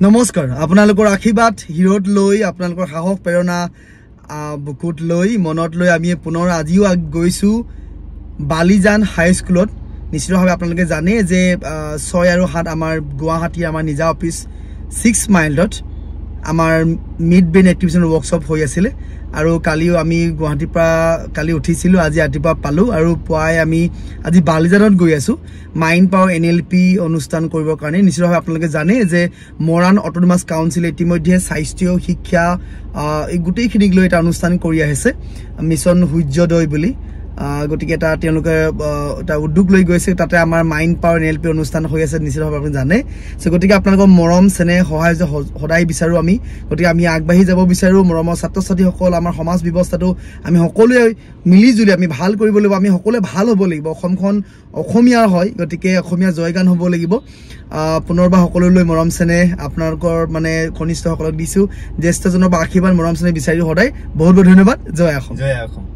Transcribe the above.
নমস্কাৰ আপোনালোকৰ আশীৰ্বাদ হিৰোত লৈ আপোনালোকৰ সাহস প্ৰেৰণা বুকুত লৈ মনত লৈ আমি পুনৰ আজিও গৈছো বালিজান হাই স্কুলত নিশ্চিতভাৱে আপোনালোকে জানে যে 6 আৰু 7 আমাৰ গুৱাহাটী আমাৰ নিজা অফিস 6 মাইলত আমাৰ মিড ব্ৰেইন এক্টিভিশ্যন ওয়াৰ্কশপ হৈ আছিল আৰু কালিও আমি গুৱাহাটীৰ পৰা কালি উঠিছিলো আজি ৰাতিপুৱা পালো আৰু পুৱাই আমি আজি বালিজানত গৈ আছো মাইন্ড পাৱাৰ এনএলপি অনুষ্ঠান কৰিবৰ কাৰণে নিশ্চিতভাৱে আপোনালোকে জানে যে মৰাণ অটোনমাস কাউন্সিল ইতিমধ্যে স্বাস্থ্য শিক্ষা এই গোটেইখিনিক লৈ এটা অনুষ্ঠান কৰি আহিছে মিছন সূৰ্যোদয় বুলি গতিকে এটা তেওঁলোকে এটা উদ্যোগ লৈ গৈছে তাতে আমাৰ মাইন্ড পাৱাৰ এনএলপি অনুষ্ঠান হৈ আছে নিশ্চিতভাৱে আপুনি জানে সো গতিকে আপোনালোকৰ মৰম চেনে সহায় সদায় বিচাৰো আমি গতিকে আমি আগবাঢ়ি যাব বিচাৰো মৰমৰ ছাত্ৰ ছাত্ৰীসকল আমাৰ সমাজ ব্যৱস্থাটো আমি সকলোৱে মিলি জুলি আমি ভাল কৰিব লাগিব আমি সকলোৱে ভাল হ'ব লাগিব অসমখন অসমীয়াৰ হয় গতিকে অসমীয়া জয়গান হ'ব লাগিব পুনৰবাৰ সকলোলৈ মৰম চেনে আপোনালোকৰ মানে ঘনিষ্ঠসকলক দিছো জ্যেষ্ঠজনৰ আশীৰ্বাদ মৰম চেনে বিচাৰি সদায় বহুত বহুত ধন্যবাদ জয় অসম